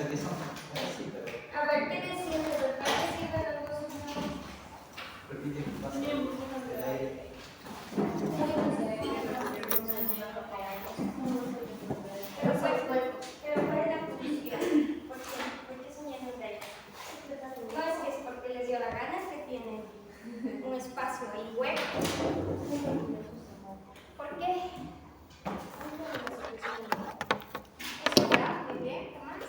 A ver, ¿qué decían de verdad? ¿Qué sirven los huesos nuevos? Pero ¿cuál es la función? ¿Por qué son llenos de aire? No es que es porque les dio la gana, es que tienen un espacio ahí hueco. ¿Por qué? Eso ya, muy bien, ¿qué más?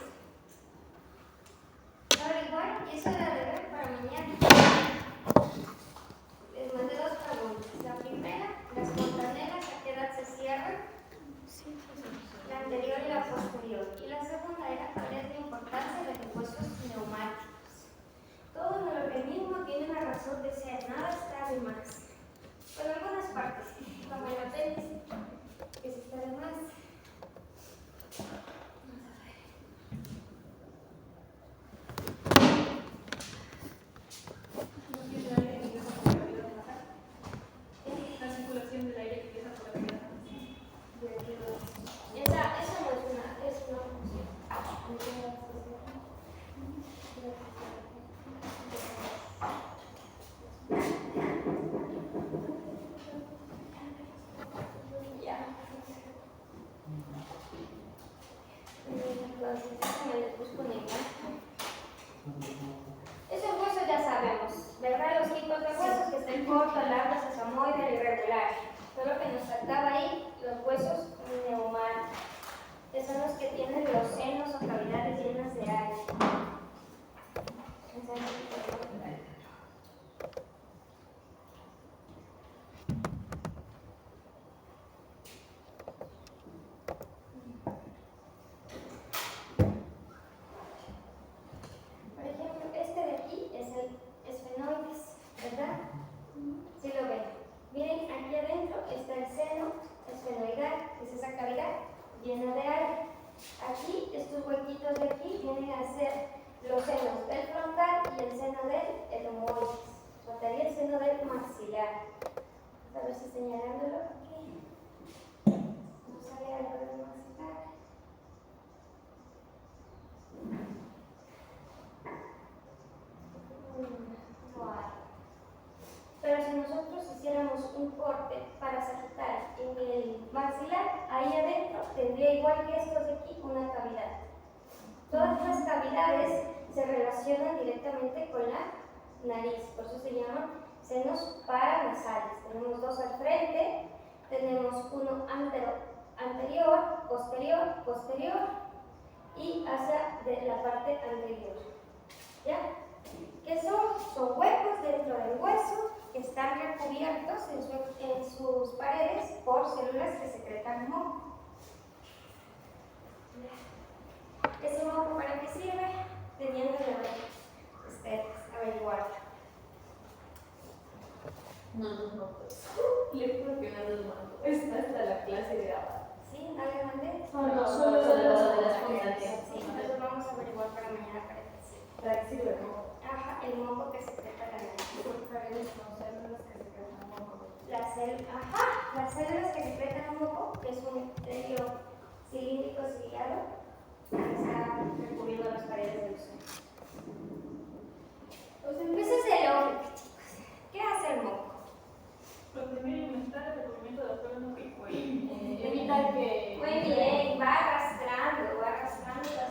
Ahora igual, y eso era de ver para mañana. Les mandé dos preguntas. La primera, las fontanelas, ¿a qué edad se cierran? La anterior y la posterior. Y la segunda era cuál es la importancia de los huesos neumáticos. Todo el organismo tiene una razón de ser, nada está de más. Pero algunas partes, como el apéndice, que se está de más. La circulación del aire que empieza por la vida. Eso no es una función. Ya. Entonces, déjame les busco una imagen. Esos huesos ya sabemos, ¿verdad? Los tipos de huesos que estén cortos, largos, sesamoide, irregular. Solo que nos faltaba ahí los huesos neumáticos, que son los que tienen los senos o cavidades llenas de aire. Por ejemplo, este de aquí es el esfenoides, ¿verdad? ¿Sí lo ven? Miren, aquí adentro está el seno esfenoidal, que es esa cavidad llena de aire. Aquí, estos huequitos de aquí vienen a ser los senos del frontal y el seno del etomoides. Faltaría el seno del maxilar. A ver si señalándolo aquí. No sale algo del maxilar. No hay. Pero si nosotros hiciéramos un corte para sagitar en el maxilar, ahí adentro tendría igual que estos de aquí una cavidad. Todas las cavidades se relacionan directamente con la nariz, por eso se llaman senos paranasales. Tenemos dos al frente, tenemos uno anterior, posterior y hacia la parte anterior. ¿Ya? ¿Qué son? Son huecos dentro del hueso que están recubiertos en sus paredes por células que secretan moco. ¿Ese moco para qué sirve? Teniendo que ustedes averiguarlo. No, le juro que no nos mando. Esta es la clase de agua. ¿Sí? ¿No le mandé? No, solo de las fontanelas. Sí, entonces vamos a averiguar para mañana para qué sirve. ¿Para qué sirve el moco? Ajá, el moco que secreta la nariz. Las células que secretan un moco, que es un epitelio cilíndrico ciliado, que está recubriendo las paredes del seno. Ese es el ojo, chicos. ¿Qué hace el moco? Contener y aumentar el recubrimiento de los órganos del cuello. Evitar que... Muy bien, va arrastrando todas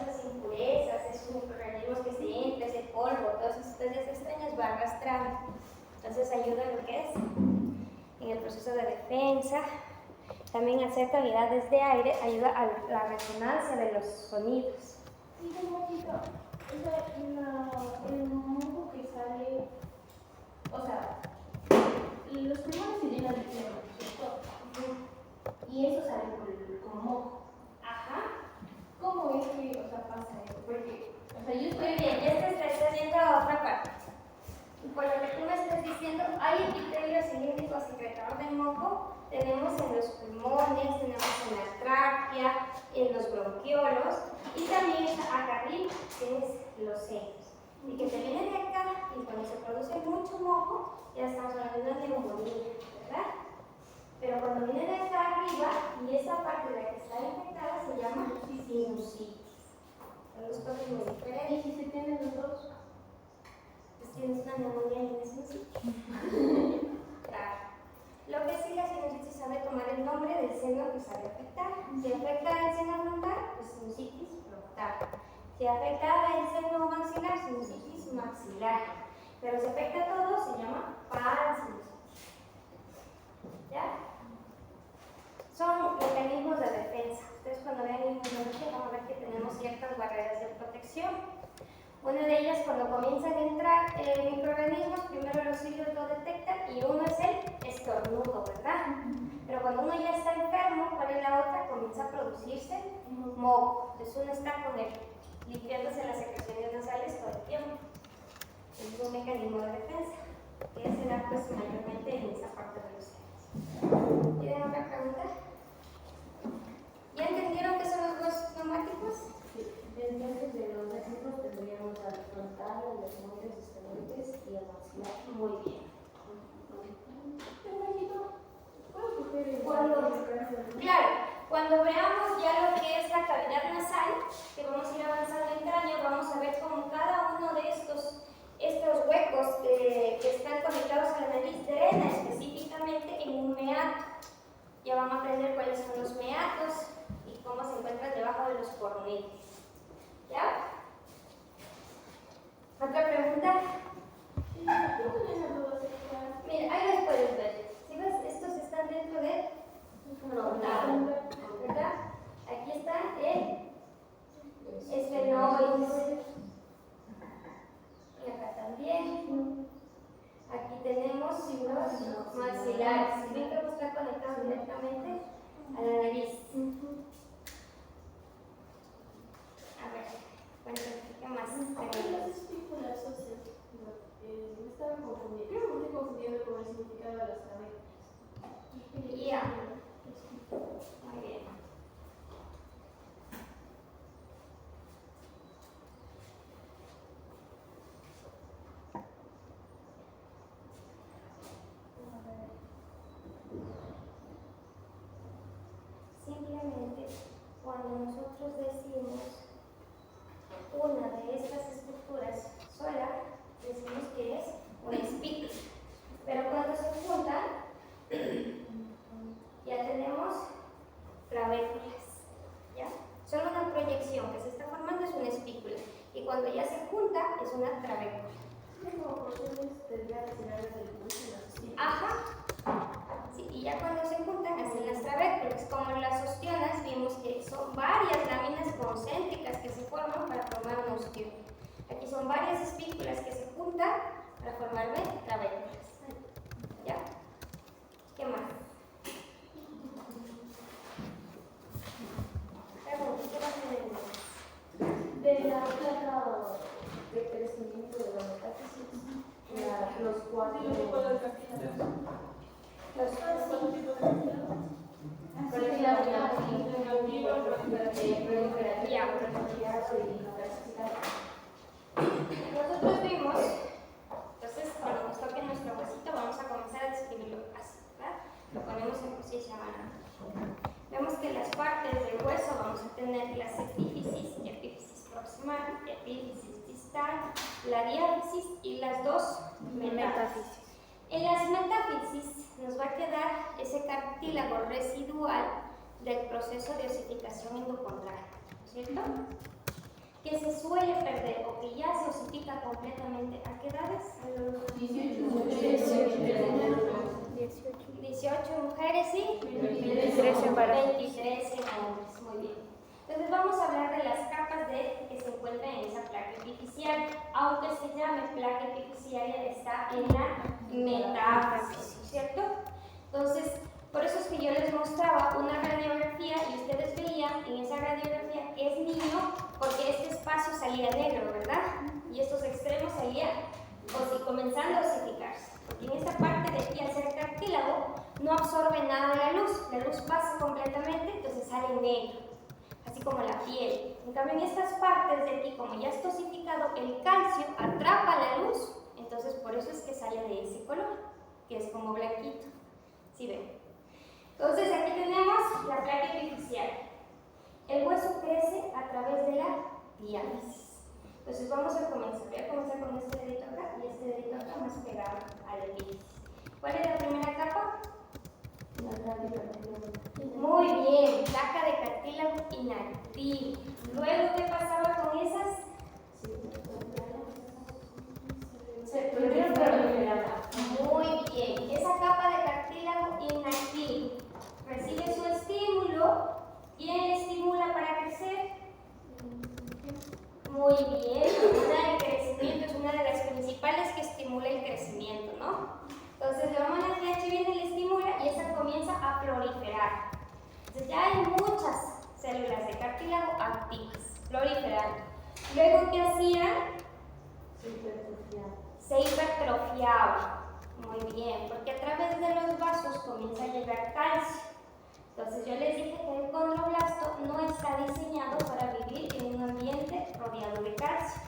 esas impurezas, esos microorganismos que se entran, ese polvo, todas esas sustancias extrañas, va arrastrando. Entonces ayuda en lo que es en el proceso de defensa. También hacer cavidades de aire ayuda a la resonancia de los sonidos. Y un poquito, el moco que sale, o sea, los pulmones se llenan de flujo, ¿cierto? Y eso sale como moco. Ajá. ¿Cómo es que, pasa eso? Porque, yo Muy bien, ya te está yendo a otra parte. Y por lo que tú me estás diciendo, hay epitelio cilíndrico secretador de moco, tenemos en los pulmones, tenemos en la tráquea, en los bronquiolos y también acá arriba tienes los senos. Y que te viene de acá y cuando se produce mucho moco, ya estamos hablando de una neumonía, ¿verdad? Pero cuando viene de acá arriba y esa parte de la que está infectada se llama sinusitis. Son dos cosas muy neumonía en ese sitio. Claro. Lo que sí, la sinusitis sabe tomar el nombre del seno que sabe afectar. Si afecta el seno frontal, pues sinusitis frontal. Si afecta el seno maxilar, sinusitis maxilar. Pero si afecta todo, se llama parasinusitis. ¿Ya? Son mecanismos de defensa. Ustedes cuando vean inmunología van a ver que tenemos ciertas barreras de protección. Una de ellas, cuando comienzan a entrar microorganismos, primero los cilios lo detectan y uno es el estornudo, ¿verdad? Pero cuando uno ya está enfermo, ¿cuál es la otra? Comienza a producirse moco. Entonces uno está con él, limpiándose las secreciones nasales todo el tiempo. Es un mecanismo de defensa que se da pues mayormente en esa parte de los senos. ¿Tienen otra pregunta? ¿Ya entendieron qué son los huesos neumáticos? Entonces, de los ejemplos tendríamos al frontal, a los montes escalones y al maxilar. Muy bien. Cuando veamos ya lo que es la cavidad nasal, que vamos a ir avanzando en cráneo, vamos a ver cómo cada uno de estos huecos que están conectados a la nariz drena específicamente en un meato. Ya vamos a aprender cuáles son los meatos y cómo se encuentran debajo de los cornetes. ¿Ya? ¿Otra pregunta? Mira, ahí las puedes ver. Si ves, estos están dentro del frontal, ¿verdad? Aquí está el esfenoides. Y acá también. Aquí tenemos los maxilares. Si ven cómo está conectado directamente a la nariz. A ver, cuéntame, ¿qué más? Las espículas óseas, me estaba confundiendo. Yo me estoy confundiendo con el significado de las clavículas. Ya. Muy bien. Simplemente cuando nosotros decimos una de estas estructuras sola, decimos que es una espícula. Pero cuando se juntan, ya tenemos clavículas. ¿Ya? Solo una proyección que se está formando es una espícula. Y cuando ya se junta, es una trabécula. Ajá. Sí, y ya cuando se juntan, hacen las trabéculas. Como las ostionas, vimos que son varias láminas concéntricas que se forman para formar un ostión. Aquí son varias espículas que se juntan para formar trabéculas. ¿Ya? ¿Qué más? Pregunta, ¿qué va a tener? De la placa de crecimiento de la metáfisis, los cuatro. Nosotros vimos, entonces cuando nos toque nuestro huesito vamos a comenzar a describirlo así, ¿verdad? Lo ponemos en posición análoga. Vemos que las partes del hueso vamos a tener las epífisis proximal, epífisis distal, la diáfisis y las dos metáfisis. En las metáfisis nos va a quedar ese cartílago residual del proceso de osificación endocondral, ¿cierto? Que se suele perder o que ya se osifica completamente. ¿A qué edades? 18 mujeres y 23 en hombres. Muy bien. Entonces vamos a hablar de las capas que se encuentran en esa placa epifisiaria. Aunque se llame placa epifisiaria, está en la metáfisis, ¿cierto? Entonces, por eso es que yo les mostraba una radiografía y ustedes veían en esa radiografía que es niño porque este espacio salía negro, ¿verdad? Y estos extremos salían comenzando a osificarse. Porque en esta parte de aquí, al ser cartílago, no absorbe nada de la luz pasa completamente, entonces sale negro, así como la piel. En cambio, en estas partes de aquí, como ya está osificado, el calcio atrapa la luz, entonces por eso es que sale de ese color, que es como blanquito. ¿Sí ven? Entonces aquí tenemos la placa epifisiaria. El hueso crece a través de la diálisis. Entonces vamos a comenzar. Voy a comenzar con este dedito acá y este dedito acá más pegado al epífisis. ¿Cuál es la primera capa? Muy bien, placa de cartílago inactivo. Luego, ¿qué pasaba con esas? Se proliferaba. Muy bien, esa capa de cartílago inactivo recibe su estímulo. ¿Quién le estimula para crecer? Muy bien, la hormona del crecimiento es una de las principales que estimula el crecimiento, ¿no? Entonces la hormona TH viene y le estimula y esa comienza a proliferar. Entonces ya hay muchas células de cartílago activas, proliferando. Luego, ¿qué hacían? Se hipertrofiaba. Muy bien, porque a través de los vasos comienza a llegar calcio. Entonces yo les dije que el condroblasto no está diseñado para vivir en un ambiente rodeado de calcio.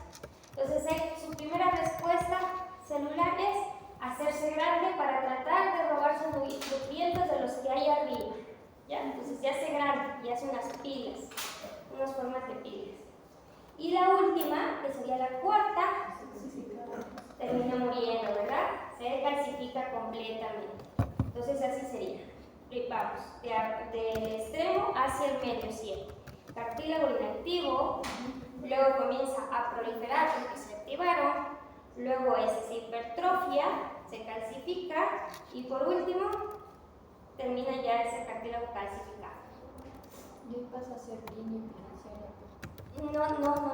Entonces su primera respuesta celular es hacerse grande para tratar de robarse nutrientes de los que hay arriba. ¿Ya? Entonces se hace grande y hace unas pilas, unas formas de pilas. Y la última, que sería la cuarta, termina muriendo, ¿verdad? Se calcifica completamente. Entonces así sería. Vamos, del extremo hacia el medio siempre. Cartílago inactivo, luego comienza a proliferar porque se activaron, luego se hipertrofia, se calcifica y por último termina ya ese cartílago calcificado. ¿Y pasa a ser línea epifisiaria? No.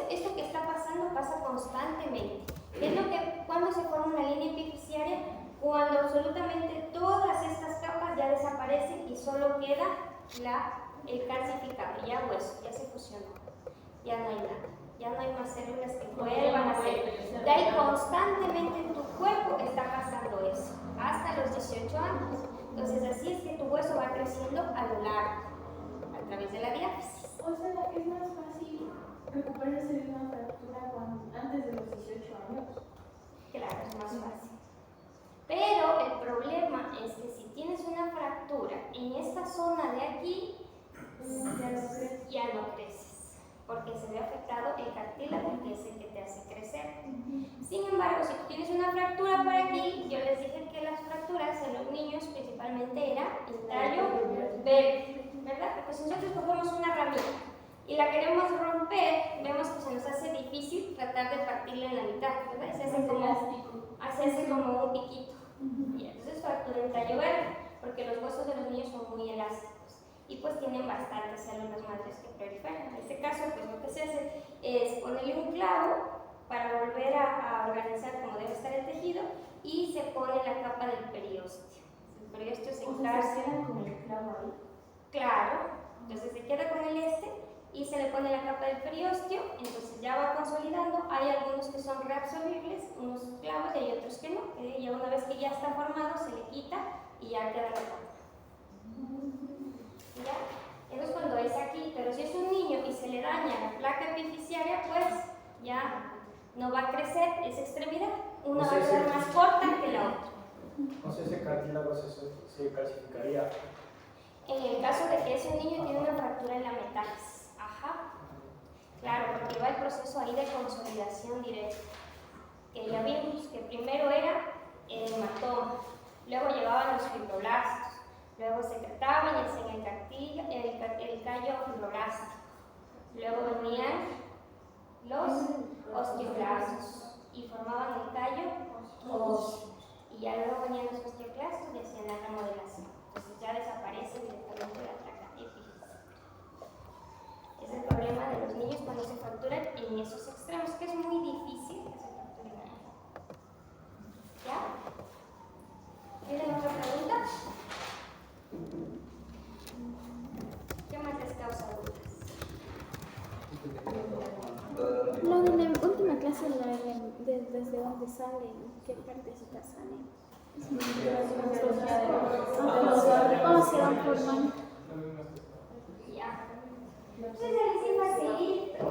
Esto que está pasando pasa constantemente. Es lo que cuando se forma una línea epifisiaria, cuando absolutamente todas estas capas ya desaparecen y solo queda el calcificado, ya hueso, ya se fusionó, ya no hay nada, ya no hay más células que vuelvan a ser. Ya y constantemente en tu cuerpo está pasando eso, hasta los 18 años. Entonces así es que tu hueso va creciendo a lo largo, a través de la diáfisis. O sea, es más fácil recuperarse de una fractura antes de los 18 años. Claro, es más fácil. Pero el problema es que si tienes una fractura en esta zona de aquí, ya no creces, porque se ve afectado el cartílago, que es el que te hace crecer. Sin embargo, si tú tienes una fractura por aquí, yo les dije que las fracturas en los niños principalmente era el tallo verde, ¿verdad? Porque si nosotros cogemos una ramita y la queremos romper, vemos que se nos hace difícil tratar de partirla en la mitad, ¿verdad? Se hace como un piquito. Y entonces fractura en tallo verde, porque los huesos de los niños son muy elásticos y pues tienen bastantes células madres que proliferan. En este caso, pues lo que se hace es ponerle un clavo para volver a organizar como debe estar el tejido y se pone la capa del periósteo. El periósteo se encarga con el clavo ahí. Claro, entonces se queda con el y se le pone la capa del periósteo, entonces ya va consolidando. Hay algunos que son reabsorbibles, unos clavos y hay otros que no, que ya una vez que ya está formado se le quita y ya queda la capa. ¿Ya? Eso es cuando es aquí, pero si es un niño y se le daña la placa epifisiaria, pues ya no va a crecer esa extremidad, una va a ser más corta que la otra. No sé si ese cartílago se calcificaría. En el caso de que ese niño tiene una fractura en la metástasis. Ajá. Claro, porque va el proceso ahí de consolidación directa. Que ya vimos que primero era el hematoma, luego llevaban los fibroblastos, luego secretaban y hacían el callo fibroblástico. Luego venían los osteoblastos y formaban el callo óseo. Y ya luego venían los osteoclastos y hacían la remodelación. Entonces ya desaparece directamente la placa epifisial. Es el problema de los niños cuando se fracturan en esos extremos, que es muy difícil que se fracturen ahí. ¿Ya? ¿Tienen otra pregunta? ¿Qué más les causa dudas? Lo de la última clase, desde dónde sale, qué partecitas salen. ¿Cómo se van formando? Ya. Pues ahí sí facilito.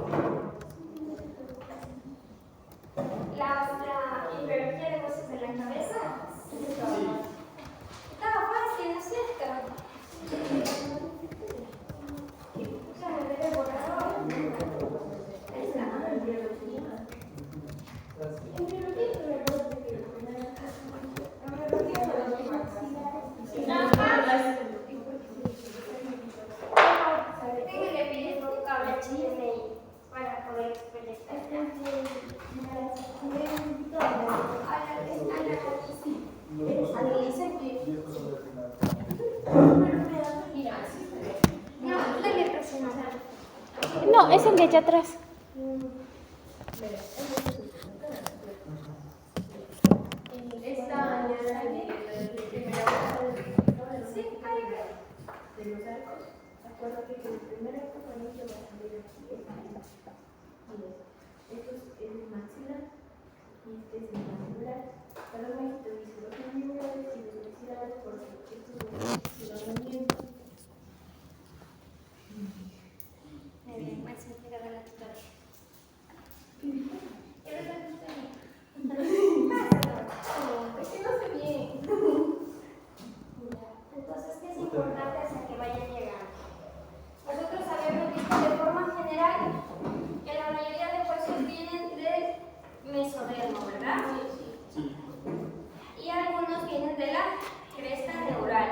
La invertía de cosas en la cabeza. Estaba fácil, ¿no es cierto? O sea, me debe borrador. Ahí está. No, es el de allá atrás. Esta mañana de los arcos, acuérdate que el primer arco también se va a salir aquí. Esto es el maxilar y este es el mandibular. Cada uno te dice los mandibulares y los maxilares porque estos dos se van uniendo. Muy bien, más entregada la tutoría. Es que no sé bien. Entonces, ¿qué es importante hasta que vayan llegando? Nosotros habíamos visto de forma general que la mayoría de huesos vienen del mesodermo, ¿verdad? Sí. Y algunos vienen de la cresta neural.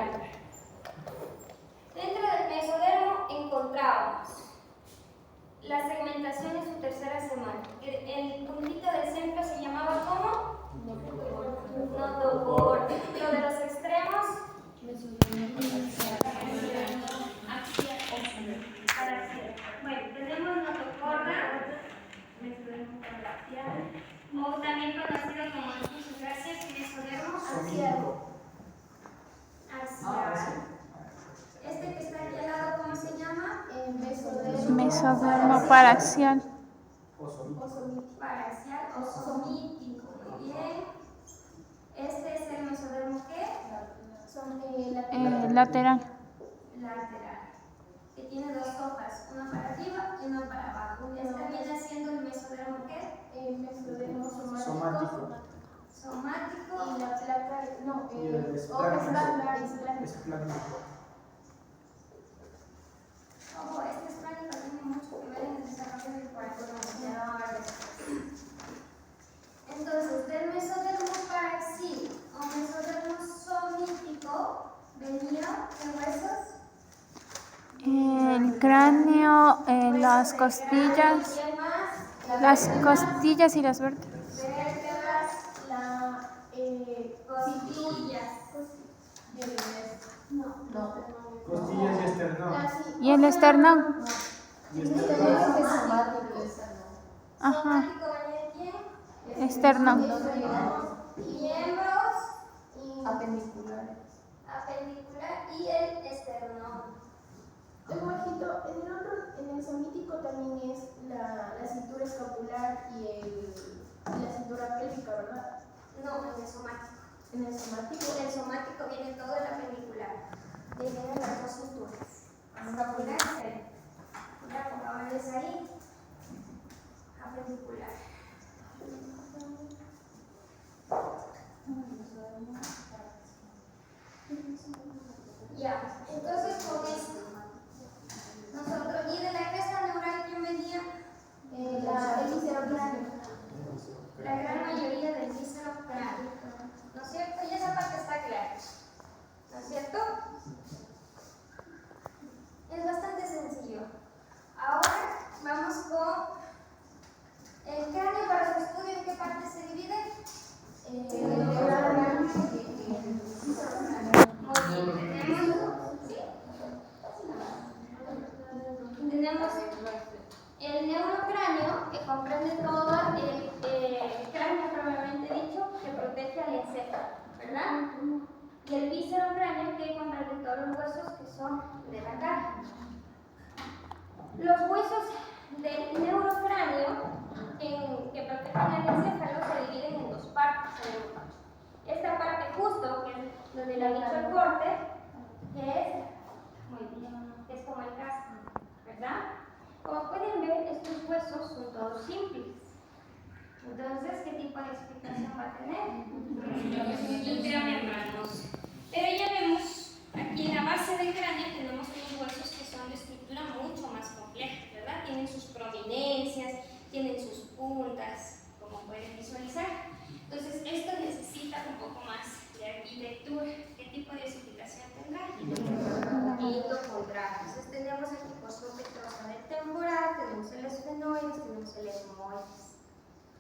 Dentro del mesodermo encontramos la segmentación en su tercera semana. El puntito del centro se llamaba ¿cómo? Notocorda. Lo de los extremos, bueno, tenemos notocorda, o también conocido como en sus gracias, mesodermo axial. Este que está aquí al lado, ¿cómo se llama? Mesodermo paraxial. Paraxial o somítico. Muy bien. Este es el mesodermo ¿qué? Lateral. Lateral. Que tiene dos hojas, una para arriba y una para abajo. Este viene siendo el mesodermo ¿qué? El mesodermo Somático. Somático. Y la placa, no, Y el es esplácnico. plana. Esplácnico. Ojo, este esplácnico tiene mucho que ver en el desarrollo del corazón. Ya vamos a ver después. Entonces, del mesodermo paraxial o mesodermo somítico venía ¿qué huesos? El cráneo, las costillas. ¿Quién más? Las costillas y las vértebras. Vértebras, La costillas. No. Costillas y esternón. Y el esternón. Y esternón. Ajá. Somático venía quién? Esternón. Miembros Apendiculares. apendicular y el esternón. El bajito, en el somítico también es la cintura escapular y la cintura pélvica, ¿verdad? No, en el somático. En el somático. En el somático viene todo el apendicular. Y vienen las dos cinturas. Escapular y pélvica. Ya pongámosles ahí. Apendicular. Ya, entonces con esto, nosotros, y de la cresta neural, ¿quién venía? El víscero cráneo. La gran mayoría del víscero cráneo, ¿no es cierto? Y esa parte está clara, ¿no es cierto? Es bastante sencillo. Ahora vamos con el cráneo para su estudio. ¿En qué parte se divide? Muy bien, tenemos el neurocráneo, que comprende todo el cráneo propiamente dicho, que protege al encéfalo, ¿verdad? Y el viscerocráneo, que comprende todos los huesos que son de la cara. Los huesos del neurocráneo que protegen al encéfalo se dividen en dos partes. Esta parte justo, que es donde le ha dicho el corte, que es, muy bien, es como el casco, ¿verdad? Como pueden ver, estos huesos son todos simples. Entonces, ¿qué tipo de explicación va a tener? Intramembranos. Pero ya vemos, aquí en la base del cráneo tenemos unos huesos que son de estructura mucho más compleja, ¿verdad? Tienen sus prominencias, tienen sus puntas, como pueden visualizar. Entonces, esto necesita un poco más de arquitectura. ¿Qué tipo de explicación tendrá? Mitocondrial. Entonces, tenemos aquí posopetros del temporal, tenemos el esfenoides, tenemos el etmoides.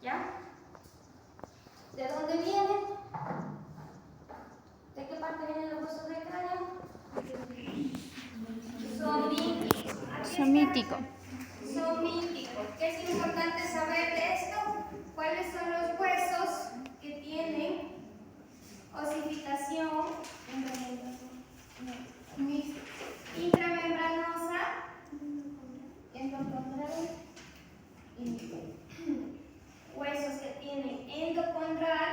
¿Ya? ¿De dónde vienen? ¿De qué parte vienen los huesos del cráneo? Somítico. Somítico. somítico. ¿Qué es importante saber de esto? ¿Cuáles son los huesos que tienen osificación intramembranosa, Endocondral y huesos que tienen endocondral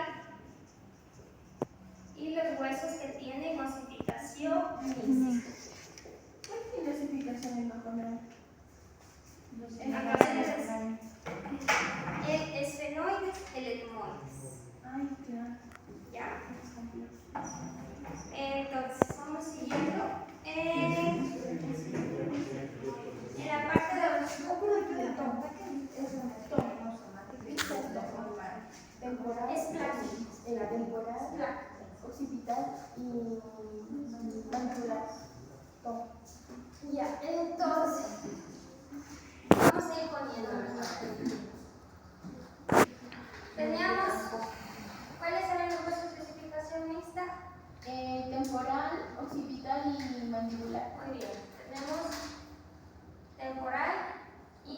y los huesos que tienen osificación mística? ¿cuál tiene osificación endocondral? El esfenoides, el etmoides. Ay, claro. ¿Ya? Entonces, vamos siguiendo. En la parte de los Temporal, es plástico. en la temporal, occipital y mandibular. Ya, entonces, vamos a ir poniendo. Teníamos, ¿cuáles eran los huesos de osificación mixta? Temporal, occipital y mandibular. Muy bien, tenemos temporal y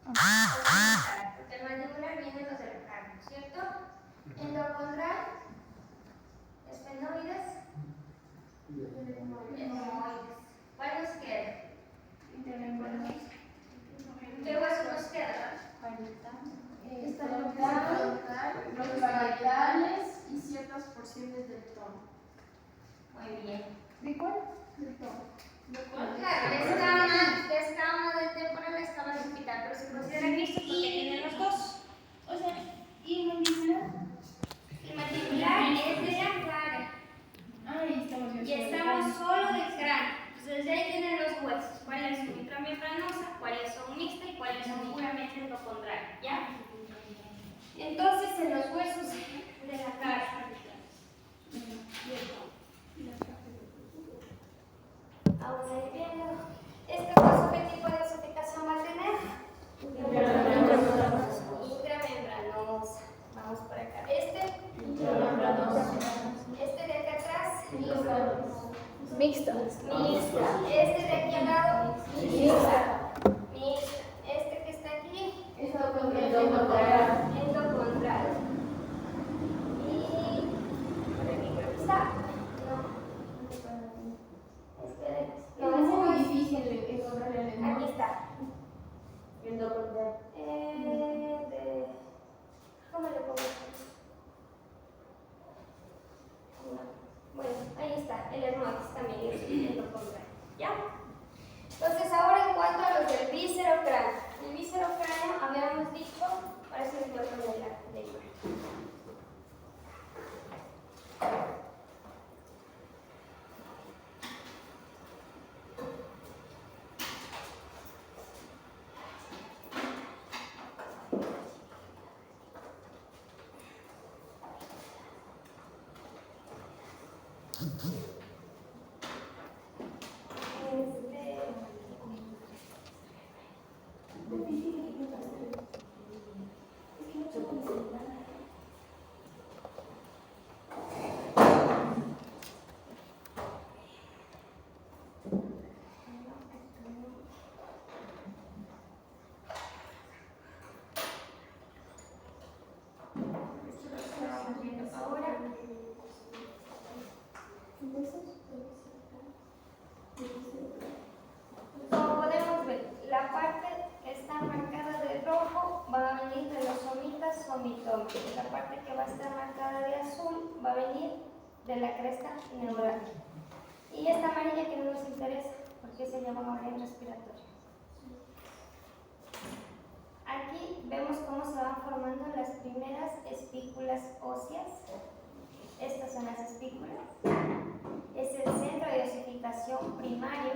occipital, porque el mandibular viene los del cráneo, ¿cierto? Endocondral, esfenoides, etmoides. ¿Cuál nos queda? ¿Qué hueso nos queda? Los parietales y ciertas porciones del tono. Muy bien. ¿De cuál? Del tono. Claro, la escama del temporal, la escama del occipital, pero se considera mixto porque tienen los dos. O sea, ¿y mandibular? El mandibular es de la cara Ahí estamos viendo. y estamos solo del cráneo. Entonces ya ahí tienen los huesos, cuáles son intramembranosa, cuáles son mixtas y cuáles son puramente endocondral, ¿ya? Entonces en los huesos de la cara. Vamos a ir viendo. ¿Este hueso qué tipo de osificación va a tener? Intramembranosa. Vamos por acá. Este de acá atrás. Mixto. Mixta. Este de aquí al lado. Mixta. Mixta. Este que está aquí. Endocondral. Y por aquí creo que está. No. Es muy difícil encontrar el Aquí endocondral. está. ¿Cómo le pongo? No. Bueno, ahí está, el etmoides también es endocondral. ¿Ya? Entonces, ahora en cuanto a los del víscero cráneo. El víscero cráneo, habíamos dicho, parece que me voy a poner la imagen. Ahora, como podemos ver, la parte que está marcada de rojo va a venir de los somitas somitómicos. La parte que va a estar marcada de azul va a venir de la cresta neural. Y esta amarilla que no nos interesa, porque se llama amarilla respiratoria. Aquí vemos cómo se van formando las primeras espículas óseas. Estas son las espículas. Es el centro de osificación primario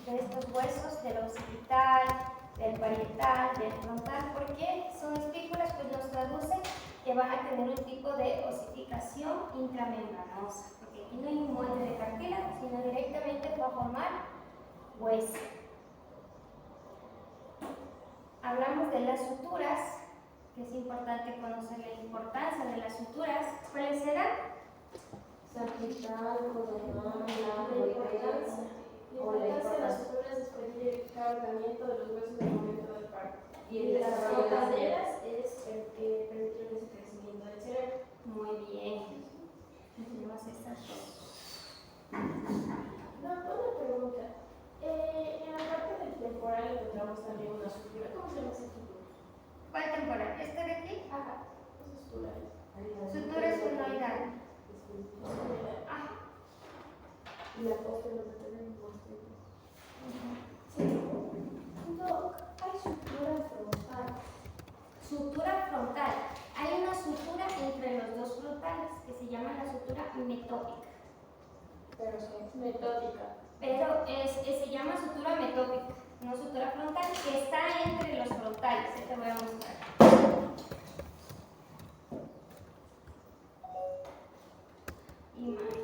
de estos huesos, del occipital, del parietal, del frontal. ¿Por qué son espículas? Pues nos traduce que van a tener un tipo de osificación intramembranosa. Porque aquí no hay un molde de cartílago, sino directamente va a formar hueso. Hablamos de las suturas, que es importante conocer la importancia de las suturas. ¿Cuáles eran? Sagital, coronal, La importancia de las suturas es pedir el cargamiento de los huesos de fontanelas es permitir ese crecimiento del cerebro. Muy bien. Tenemos estas dos. No, una pregunta. En la parte del temporal encontramos también una sutura. ¿Cómo se llama esa sutura? ¿Cuál temporal? ¿Este de aquí? Ajá, esa sutura es. Sutura esfenoidal. Ajá. Y la posterior no tenemos. Sí. No, hay sutura frontal. Sutura frontal. Hay una sutura entre los dos frontales que se llama la sutura metópica. Pero es metódica. Pero se llama sutura metópica, no sutura frontal, que está entre los frontales. Ahí te voy a mostrar. Imágenes.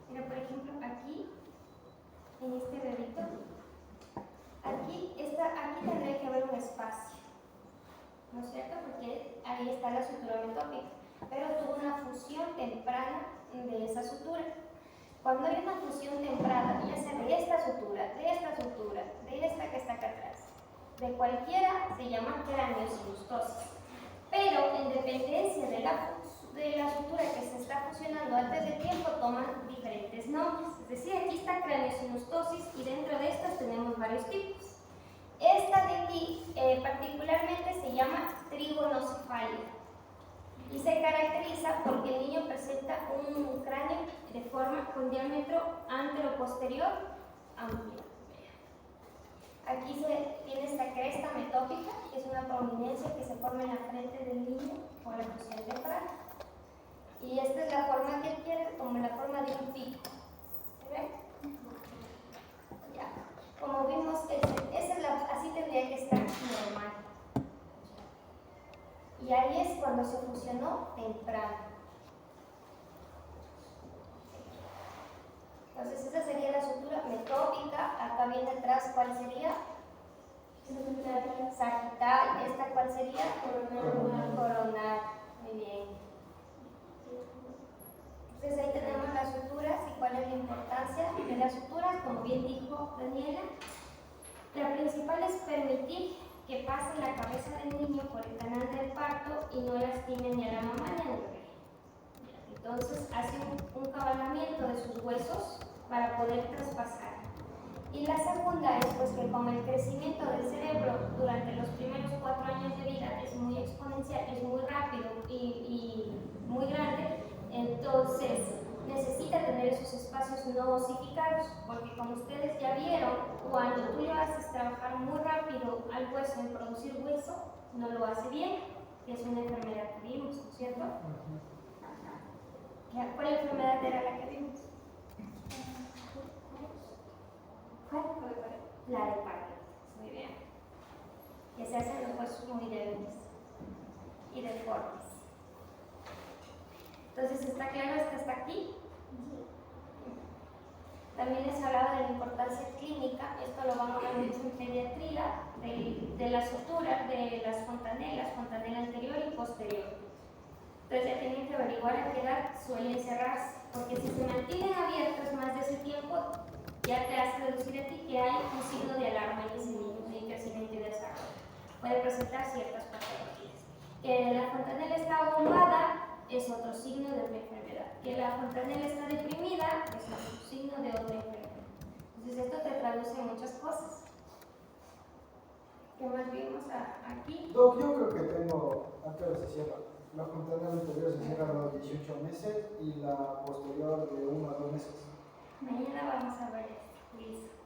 Mira, por ejemplo, aquí, en este dedito, aquí tendría que haber un espacio, ¿no es cierto? Porque ahí está la sutura metópica, pero tuvo una fusión temprana de esa sutura. Cuando hay una fusión temprana, ya sea de esta sutura, de esta sutura, de esta que está acá atrás, de cualquiera, se llama craneosinostosis. Pero en dependencia de la sutura que se está fusionando antes de tiempo, toman diferentes nombres. Es decir, aquí está craneosinostosis y dentro de estas tenemos varios tipos. Esta de aquí particularmente se llama trigonocefalia y se caracteriza porque el niño presenta un cráneo de forma con diámetro antero-posterior amplio. Aquí tiene esta cresta metópica, que es una prominencia que se forma en la frente del niño por la fusión temprana. Y esta es la forma que adquiere, como la forma de un pico. ¿Se ve? Ya. Como vimos, así tendría que estar normal. Y ahí es cuando se fusionó temprano. Entonces esa sería la sutura metópica. Acá viene atrás, ¿cuál sería? Sagital. ¿Esta cuál sería? Coronal. Muy bien. Entonces ahí tenemos las suturas y cuál es la importancia de las suturas, como bien dijo Daniela. La principal es permitir que pase la cabeza del niño por el canal del parto y no lastime ni a la mamá ni al bebé. Entonces hace un cabalamiento de sus huesos para poder traspasar. Y la segunda es pues que como el crecimiento del cerebro durante los primeros 4 años de vida es muy exponencial, es muy rápido y muy grande, entonces necesita tener esos espacios no osificados, porque como ustedes ya vieron, cuando tú le haces trabajar muy rápido al hueso en producir hueso, no lo hace bien, que es una enfermedad que vimos, ¿no es cierto? ¿Cuál enfermedad era la que vimos? ¿Cuál? La de Parkinson, muy bien. Que se hacen los huesos muy débiles y deformes. Entonces, ¿está claro hasta aquí? También les hablaba de la importancia clínica, esto lo van a ver mucho en pediatría, de la sutura, de las fontanelas, fontanela anterior y posterior. Entonces ya tienen que averiguar a qué edad suelen cerrarse, porque si se mantienen abiertas más de ese tiempo, ya te hace deducir a ti que hay un signo de alarma en ese niño, de crecimiento y desarrollo. Puede presentar ciertas patologías. Que la fontanela está abombada es otro signo de otra enfermedad. Que la fontanela está deprimida es otro signo de otra enfermedad. Entonces esto te traduce muchas cosas. ¿Qué más vimos aquí? Doc, yo creo que tengo, ¿a qué hora se cierra? La fontanela anterior se cierra a los 18 meses y la posterior de 1 a 2 meses. Mañana vamos a ver esto. Listo.